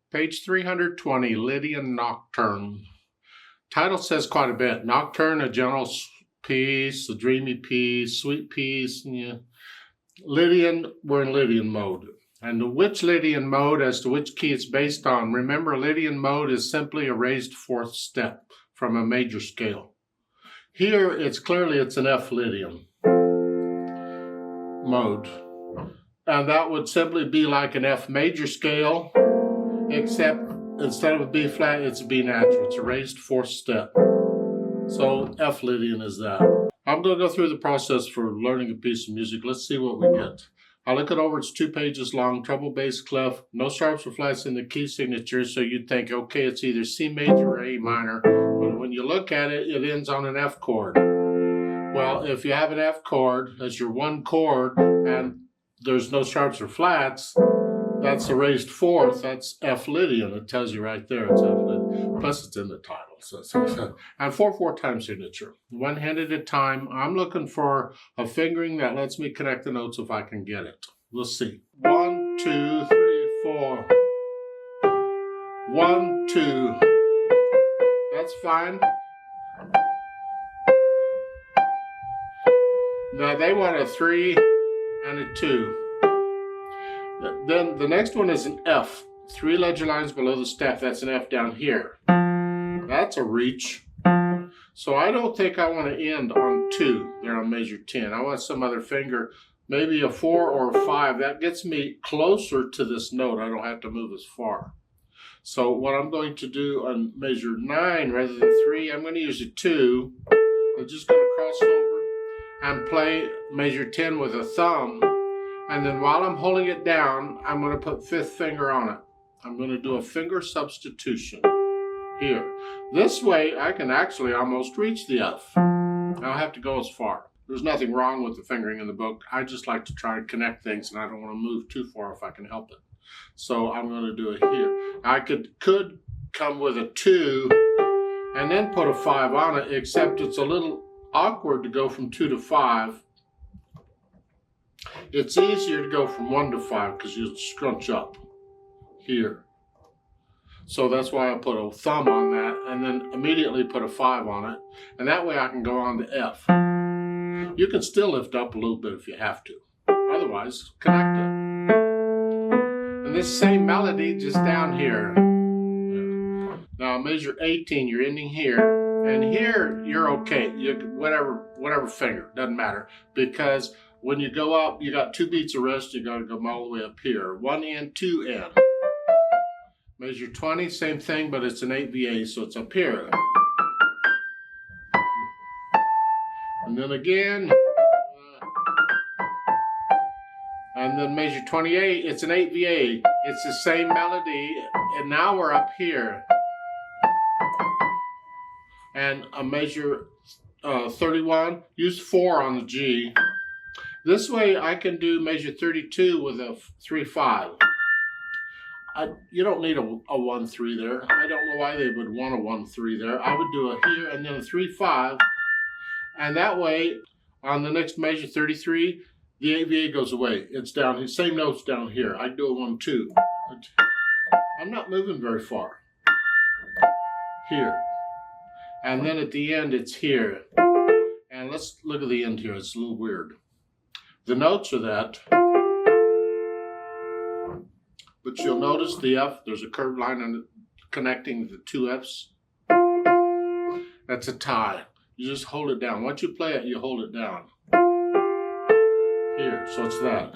Page 320, Lydian Nocturne. Title says quite a bit. Nocturne, a gentle piece, a dreamy piece, sweet piece. Yeah. Lydian, we're in Lydian mode. And which Lydian mode as to which key it's based on. Remember, Lydian mode is simply a raised fourth step from a major scale. Here, it's an F Lydian mode. And that would simply be like an F major scale, except instead of a B flat, it's a B natural. It's a raised fourth step. So F Lydian is that. I'm going to go through the process for learning a piece of music. Let's see what we get. I'll look it over. It's 2 pages long. Treble, bass, clef. No sharps or flats in the key signature, so you'd think, okay, it's either C major or A minor. But when you look at it, it ends on an F chord. Well, if you have an F chord as your one chord and there's no sharps or flats, that's a raised fourth. That's F Lydian. It tells you right there it's F Lydian. Plus it's in the title. And 4/4 time signature. One hand at a time. I'm looking for a fingering that lets me connect the notes if I can get it. We'll see. 1, 2, 3, 4. 1, 2. That's fine. Now they want a 3 and a 2. Then the next one is an F. 3 ledger lines below the staff. That's an F down here. That's a reach. So I don't think I want to end on 2 there on measure 10. I want some other finger, maybe a 4 or a 5. That gets me closer to this note. I don't have to move as far. So what I'm going to do on measure 9 rather than 3, I'm going to use a 2. I'm just going to cross over and play measure 10 with a thumb. And then while I'm holding it down, I'm going to put 5th finger on it. I'm going to do a finger substitution here. This way, I can actually almost reach the F. I don't have to go as far. There's nothing wrong with the fingering in the book. I just like to try and connect things, and I don't want to move too far if I can help it. So I'm going to do it here. I could come with a 2 and then put a 5 on it, except it's a little awkward to go from 2 to 5. It's easier to go from 1 to 5 because you scrunch up here. So that's why I put a thumb on that and then immediately put a 5 on it. And that way I can go on to F. You can still lift up a little bit if you have to. Otherwise, connect it. And this same melody just down here. Now measure 18, you're ending here. And here, you're okay. Whatever finger, doesn't matter. Because when you go up, you got 2 beats of rest, you got to go all the way up here. 1 and 2 and. Measure 20, same thing, but it's an 8VA, so it's up here. And then again. And then measure 28, it's an 8VA. It's the same melody, and now we're up here. And a measure 31, use 4 on the G. This way I can do measure 32 with a 3/5. You don't need a 1/3 there. I don't know why they would want a 1/3 there. I would do a here and then a 3/5. And that way, on the next measure 33, the AVA goes away. It's down here, same notes down here. I do a 1/2. I'm not moving very far. Here. And then at the end, it's here. And let's look at the end here. It's a little weird. The notes are that. But you'll notice the F, there's a curved line connecting the 2 Fs. That's a tie. You just hold it down. Once you play it, you hold it down. Here, so it's that.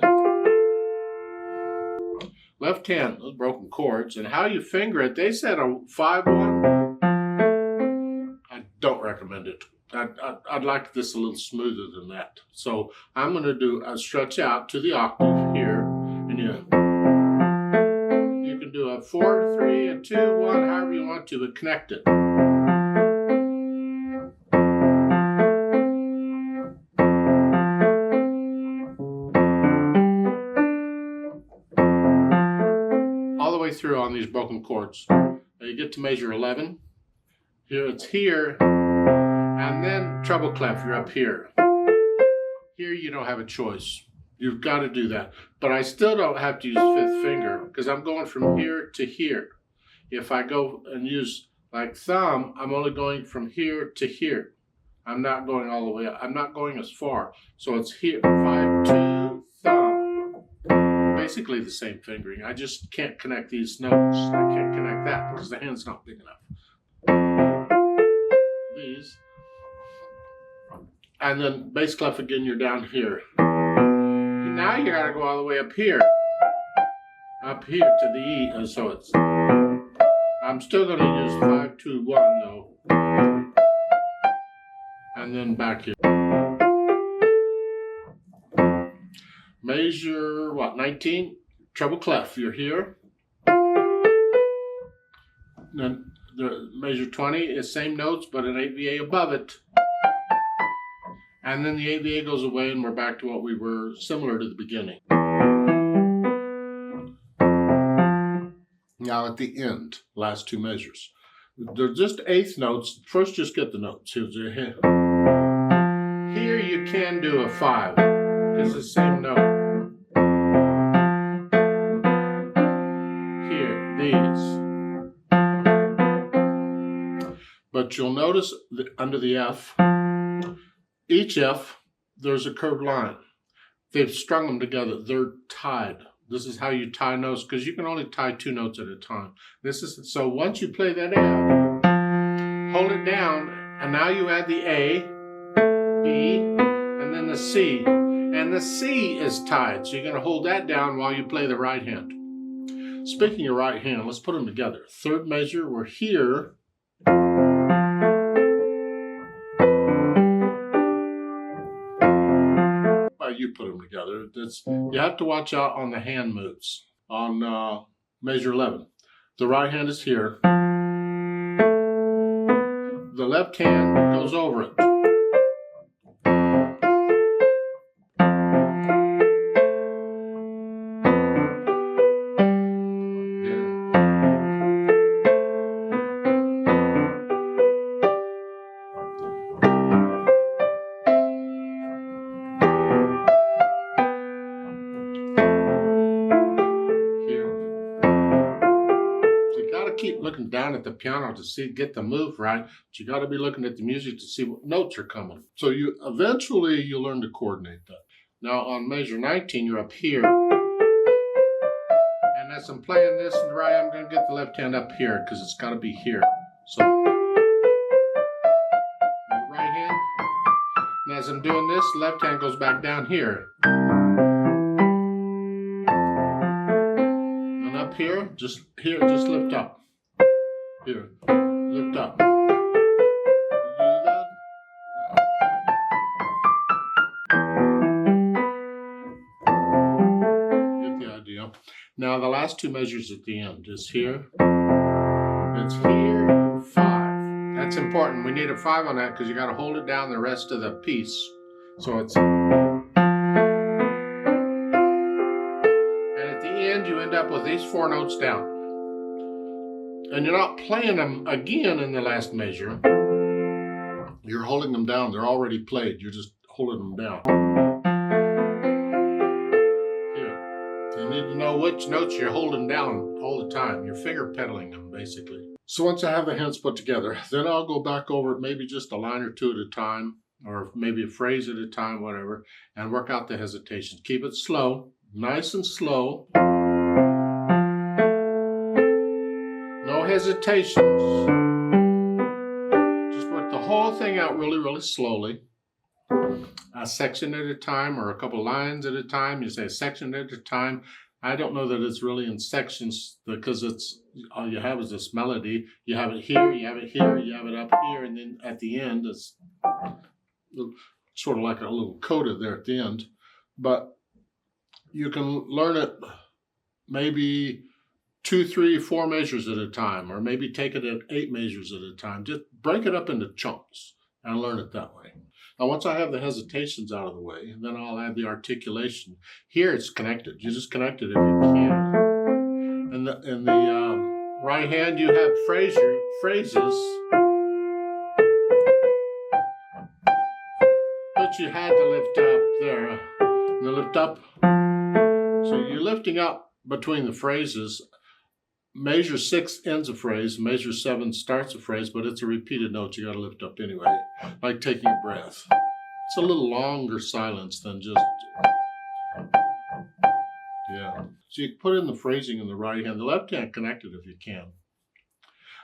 Left hand, those broken chords. And how you finger it, they said a 5/1. I don't recommend it. I'd like this a little smoother than that. So I'm going to do a stretch out to the octave here. And you can do a 4, 3, a 2, 1, however you want to, but connect it. All the way through on these broken chords. Now you get to measure 11. Here it's here. And then treble clef, you're up here. Here you don't have a choice. You've got to do that. But I still don't have to use 5th finger because I'm going from here to here. if I go and use like thumb, I'm only going from here to here. I'm not going all the way up. I'm not going as far. So it's here, 5, 2, thumb. Basically the same fingering. I just can't connect these notes. I can't connect that because the hand's not big enough. These. And then bass clef again, you're down here. Now you gotta go all the way up here to the E, and so it's, I'm still gonna use 5, 2, 1 though. And then back here. Measure, what, 19? Treble clef, you're here. Then the measure 20 is same notes, but an 8VA above it. And then the 8VA goes away and we're back to what we were, similar to the beginning. Now at the end, last two measures. They're just eighth notes. First just get the notes. Here's your hit. Here you can do a 5, because it's the same note. Here, these. But you'll notice that under the F, each F, there's a curved line. They've strung them together. They're tied. This is how you tie notes, because you can only tie 2 notes at a time. This is, so once you play that F, hold it down, and now you add the A, B, and then the C. And the C is tied, so you're going to hold that down while you play the right hand. Speaking of right hand, let's put them together. Third measure, we're here. You put them together. You have to watch out on the hand moves. On measure 11, the right hand is here. The left hand goes over it. Keep looking down at the piano to get the move right, but you got to be looking at the music to see what notes are coming. So you eventually you learn to coordinate that. Now on measure 19, you're up here, and as I'm playing this in the right, I'm going to get the left hand up here because it's got to be here. So the right hand, and as I'm doing this, left hand goes back down here. And up here, just lift up. Here, lift up. Do that. Get the idea. Now the last two measures at the end is here. It's here, 5. That's important. We need a 5 on that because you got to hold it down the rest of the piece. So it's. And at the end, you end up with these 4 notes down. And you're not playing them again in the last measure. You're holding them down. They're already played. You're just holding them down. Here. You need to know which notes you're holding down all the time. You're finger pedaling them, basically. So once I have the hands put together, then I'll go back over it, maybe just a line or 2 at a time, or maybe a phrase at a time, whatever, and work out the hesitations. Keep it slow, nice and slow. No hesitations. Just work the whole thing out really, really slowly. A section at a time or a couple lines at a time. You say a section at a time. I don't know that it's really in sections because it's all you have is this melody. You have it here, you have it here, you have it up here, and then at the end it's sort of like a little coda there at the end. But you can learn it maybe 2, 3, 4 measures at a time, or maybe take it at 8 measures at a time. Just break it up into chunks and learn it that way. Now, once I have the hesitations out of the way, then I'll add the articulation. Here it's connected. You just connect it if you can. In the right hand, you have phrases, but you had to lift up there. And the lift up. So you're lifting up between the phrases. measure 6 ends a phrase, measure 7 starts a phrase, but it's a repeated note you got to lift up anyway, like taking a breath. It's a little longer silence than just, yeah. So you put in the phrasing in the right hand, the left hand connected if you can.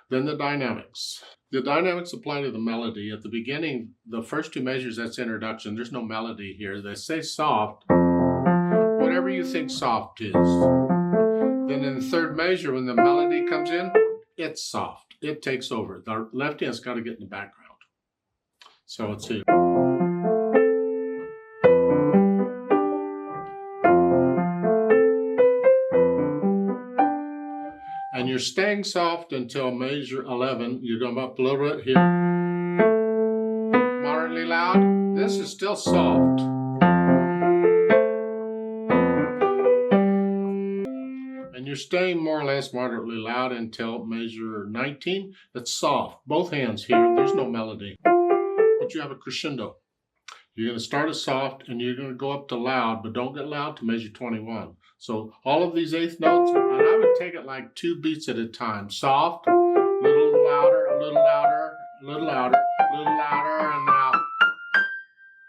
Then the dynamics. The dynamics apply to the melody. At the beginning, the first 2 measures, that's introduction. There's no melody here. They say soft, whatever you think soft is. Then in the third measure, when the melody comes in, it's soft. It takes over. The left hand's got to get in the background. So let's see. And you're staying soft until measure 11. You're going up a little bit here. Moderately loud. This is still soft. And you're staying more or less moderately loud until measure 19. It's soft. Both hands here. There's no melody. But you have a crescendo. You're going to start as soft and you're going to go up to loud, but don't get loud to measure 21. So all of these eighth notes, and I would take it like 2 beats at a time. Soft, a little louder, a little louder, a little louder, a little louder, and now.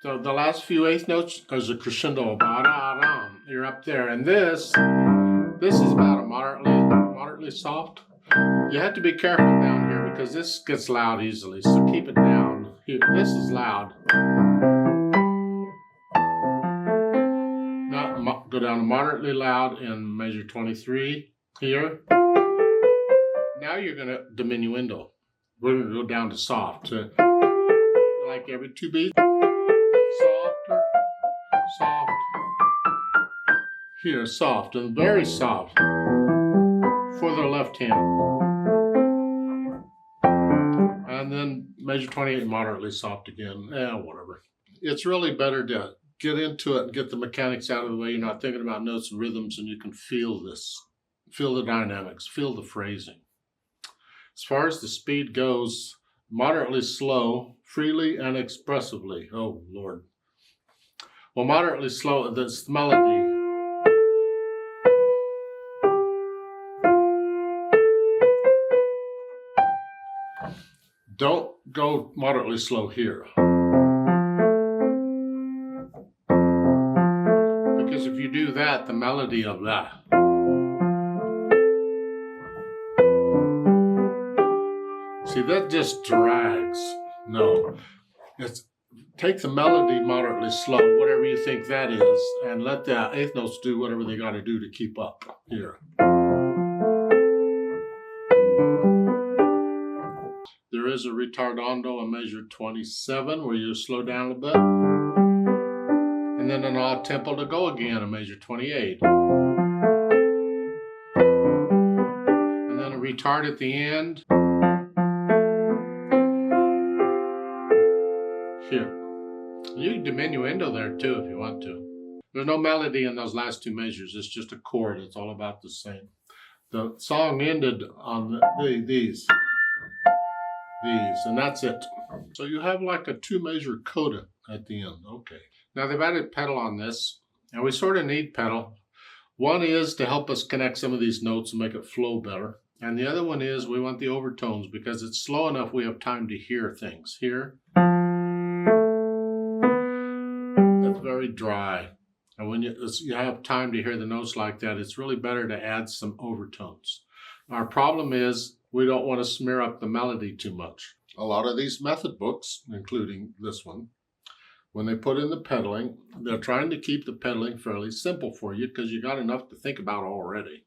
So the last few eighth notes is a crescendo. You're up there. And this is about a moderately soft. You have to be careful down here because this gets loud easily. So keep it down. Here, this is loud. Now go down to moderately loud in measure 23 here. Now you're going to diminuendo. We're going to go down to soft. So like every 2 beats. Softer, soft. Here, soft and very soft for the left hand. And then measure 28, moderately soft again. Whatever. It's really better to get into it and get the mechanics out of the way. You're not thinking about notes and rhythms, and you can feel this. Feel the dynamics, feel the phrasing. As far as the speed goes, moderately slow, freely and expressively. Oh, Lord. Well, moderately slow, that's the melody. Don't go moderately slow here. Because if you do that, the melody of that. See, that just drags. No. Take the melody moderately slow, whatever you think that is, and let the eighth notes do whatever they got to do to keep up here. There is a ritardando in measure 27 where you slow down a bit. And then an odd tempo to go again in measure 28. And then a retard at the end. Here. You can diminuendo there too if you want to. There's no melody in those last 2 measures. It's just a chord. It's all about the same. The song ended on these, and that's it. So you have like a 2-measure coda at the end. Okay. Now they've added pedal on this, and we sort of need pedal. One is to help us connect some of these notes and make it flow better. And the other one is we want the overtones because it's slow enough we have time to hear things. Here. That's very dry. And when you have time to hear the notes like that, it's really better to add some overtones. Our problem is we don't want to smear up the melody too much. A lot of these method books, including this one, when they put in the pedaling, they're trying to keep the pedaling fairly simple for you because you got enough to think about already.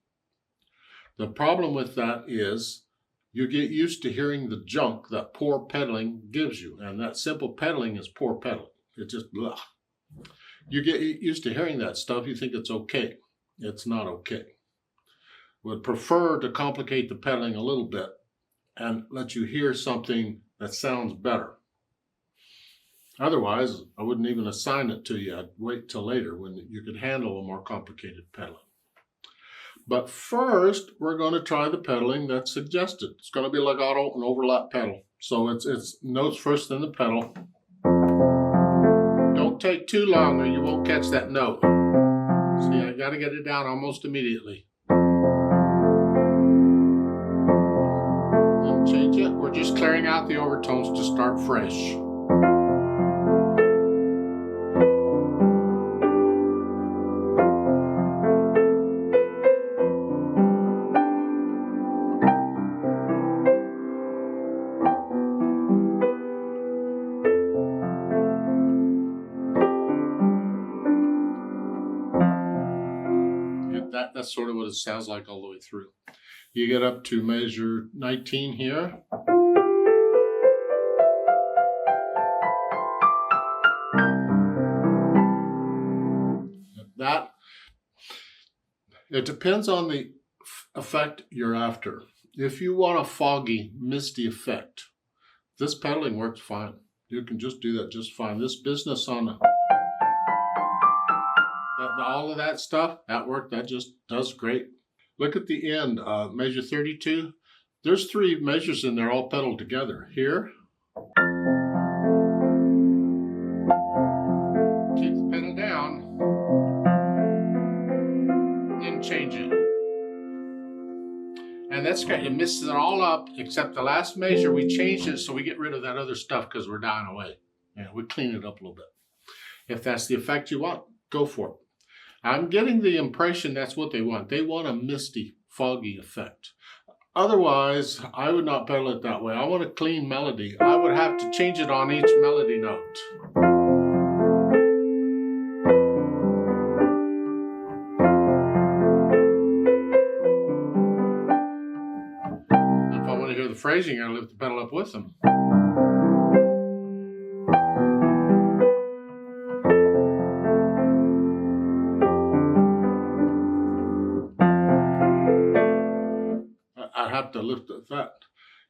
The problem with that is you get used to hearing the junk that poor pedaling gives you, and that simple pedaling is poor pedaling. It's just blah. You get used to hearing that stuff, you think it's okay. It's not okay. Would prefer to complicate the pedaling a little bit and let you hear something that sounds better. Otherwise, I wouldn't even assign it to you. I'd wait till later when you could handle a more complicated pedaling. But first, we're going to try the pedaling that's suggested. It's going to be legato and overlap pedal. So it's notes first, then the pedal. Don't take too long or you won't catch that note. See, I got to get it down almost immediately. clearing out the overtones to start fresh. That's sort of what it sounds like all the way through. You get up to measure 19 here. It depends on the effect you're after. If you want a foggy, misty effect, this pedaling works fine. You can just do that just fine. This business on all of that stuff, that just does great. Look at the end, measure 32. There's 3 measures in there all pedaled together. Here. Keep the pedal down. Then change it. And that's great. It misses it all up, except the last measure, we changed it so we get rid of that other stuff because we're dying away. Yeah, we clean it up a little bit. If that's the effect you want, go for it. I'm getting the impression that's what they want. They want a misty, foggy effect. Otherwise, I would not pedal it that way. I want a clean melody. I would have to change it on each melody note. If I want to hear the phrasing, I lift the pedal up with them. To lift that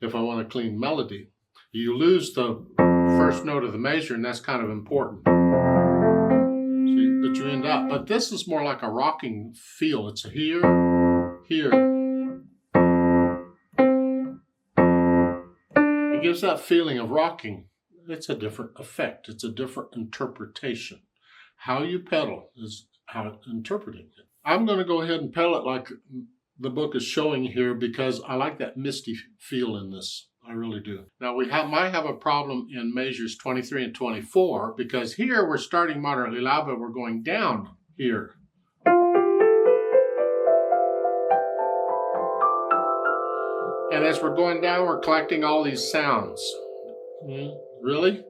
if I want a clean melody. You lose the first note of the measure, and that's kind of important. See, but you end up. But this is more like a rocking feel. It's here, here. It gives that feeling of rocking. It's a different effect. It's a different interpretation. How you pedal is how it's interpreting it. I'm going to go ahead and pedal it like the book is showing here because I like that misty feel in this. I really do. Now we might have a problem in measures 23 and 24 because here we're starting moderately loud, but we're going down here. And as we're going down, we're collecting all these sounds. Really?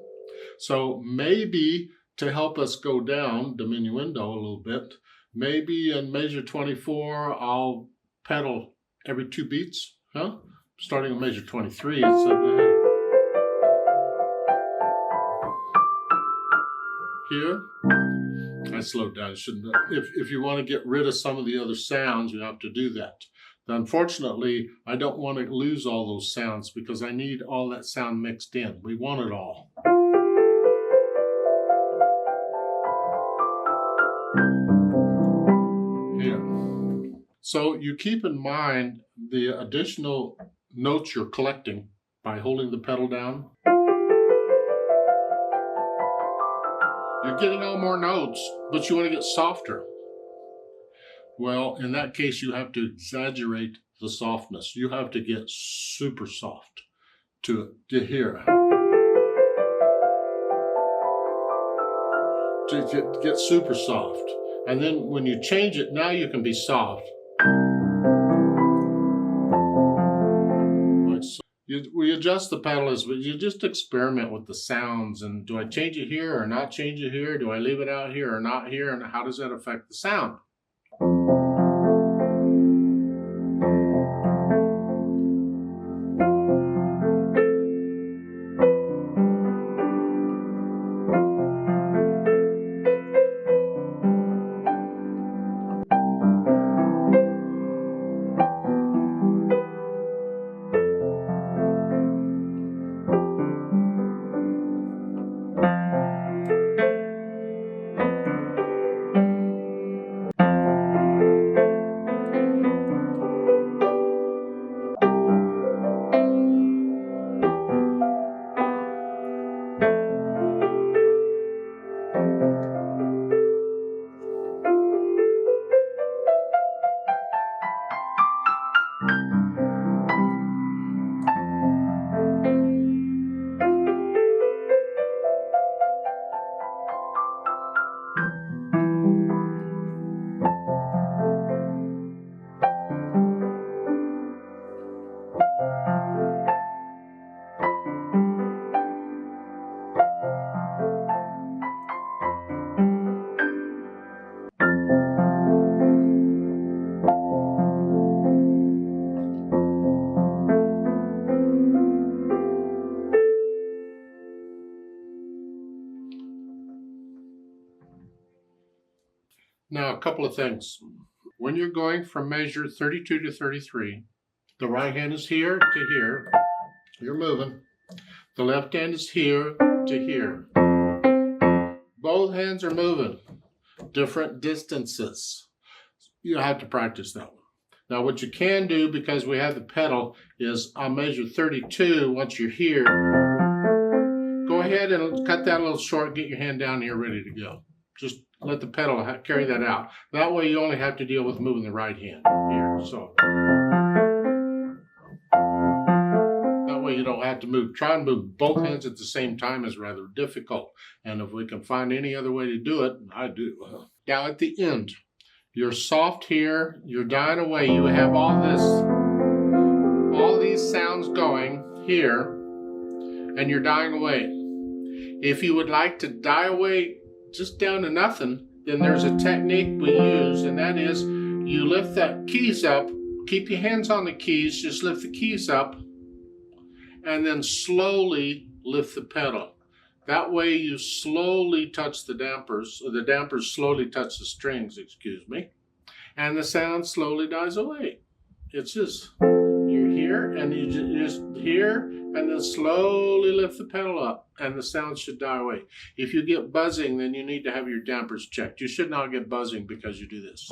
So maybe to help us go down, diminuendo a little bit, maybe in measure 24, I'll pedal every 2 beats, huh? Starting on measure 23, it's here. I slowed down, shouldn't I? If you want to get rid of some of the other sounds, you have to do that. Unfortunately, I don't want to lose all those sounds because I need all that sound mixed in. We want it all. So you keep in mind the additional notes you're collecting by holding the pedal down. You're getting all more notes, but you want to get softer. Well, in that case, you have to exaggerate the softness. You have to get super soft to hear. To get super soft. And then when you change it, now you can be soft. We adjust the pedal as you just experiment with the sounds, and do I change it here or not change it here? Do I leave it out here or not here? And how does that affect the sound? Now, a couple of things. When you're going from measure 32 to 33, the right hand is here to here. You're moving. The left hand is here to here. Both hands are moving. Different distances. You have to practice that one. Now, what you can do, because we have the pedal, is on measure 32, once you're here, go ahead and cut that a little short, get your hand down here ready to go. Just let the pedal carry that out. That way you only have to deal with moving the right hand here. So that way you don't have to move. Try and move both hands at the same time is rather difficult. And if we can find any other way to do it, I do. Now at the end, you're soft here, you're dying away. You have all these sounds going here, and you're dying away. If you would like to die away just down to nothing, then there's a technique we use, and that is you lift the keys up, keep your hands on the keys, just lift the keys up, and then slowly lift the pedal. That way you slowly touch the dampers, or the dampers slowly touch the strings, excuse me, and the sound slowly dies away. It's just, you're here, and you just here, and then slowly lift the pedal up, and the sound should die away. If you get buzzing, then you need to have your dampers checked. You should not get buzzing because you do this.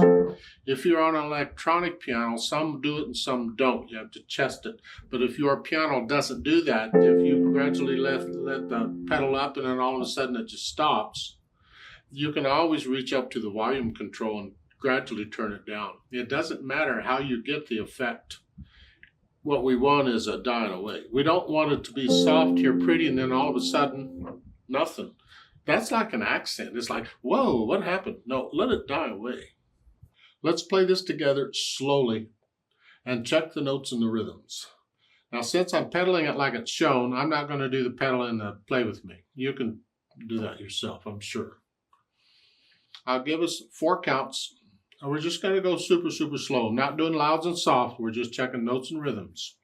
If you're on an electronic piano, some do it and some don't. You have to test it. But if your piano doesn't do that, if you gradually let the pedal up and then all of a sudden it just stops, you can always reach up to the volume control and gradually turn it down. It doesn't matter how you get the effect. What we want is a dying away. We don't want it to be soft here, pretty, and then all of a sudden, nothing. That's like an accent. It's like, whoa, what happened? No, let it die away. Let's play this together slowly and check the notes and the rhythms. Now, since I'm pedaling it like it's shown, I'm not going to do the pedal and the play with me. You can do that yourself, I'm sure. I'll give us 4 counts. And we're just going to go super, super slow. I'm not doing louds and soft. We're just checking notes and rhythms.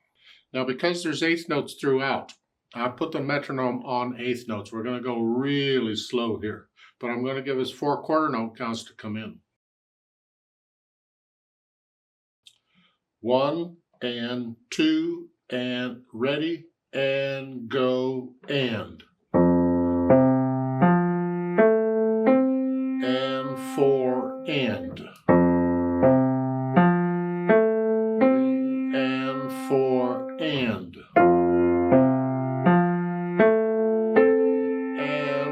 Now, because there's 8th notes throughout, I put the metronome on 8th notes. We're going to go really slow here. But I'm going to give us 4 quarter note counts to come in. 1 and 2 and ready and go and 4 and 4 and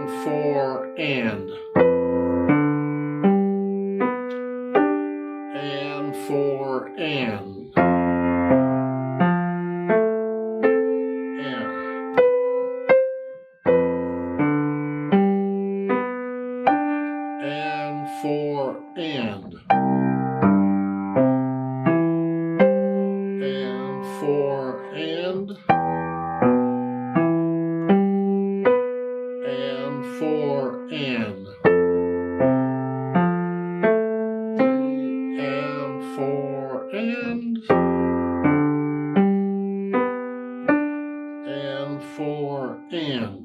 4 and 4 and 4 and 4 and 4 and 4 and 4 and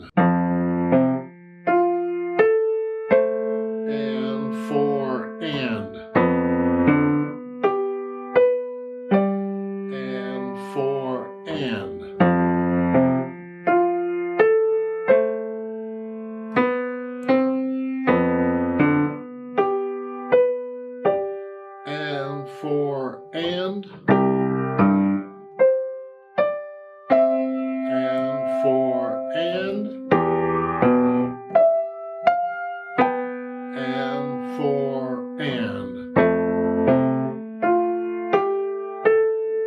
4 and 4 and 4 and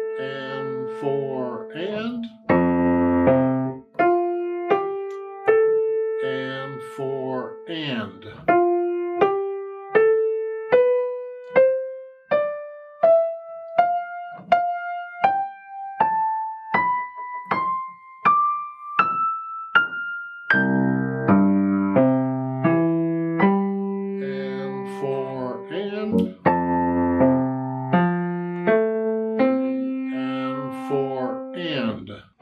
4 and 4 and 4 and 4 and and 4 and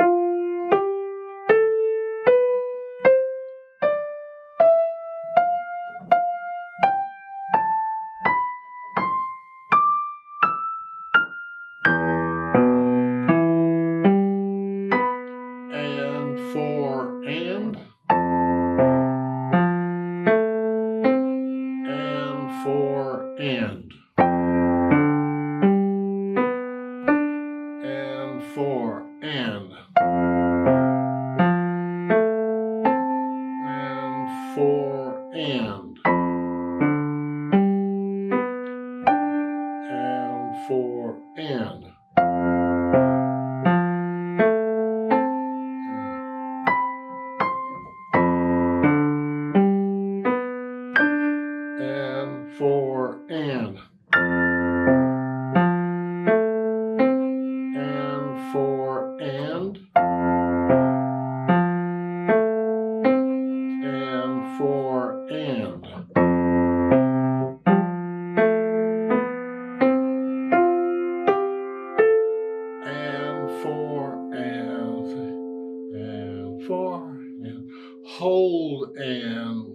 4, and 4, and 4, and 4, and 4, and 4, and 4, and 4, and hold, and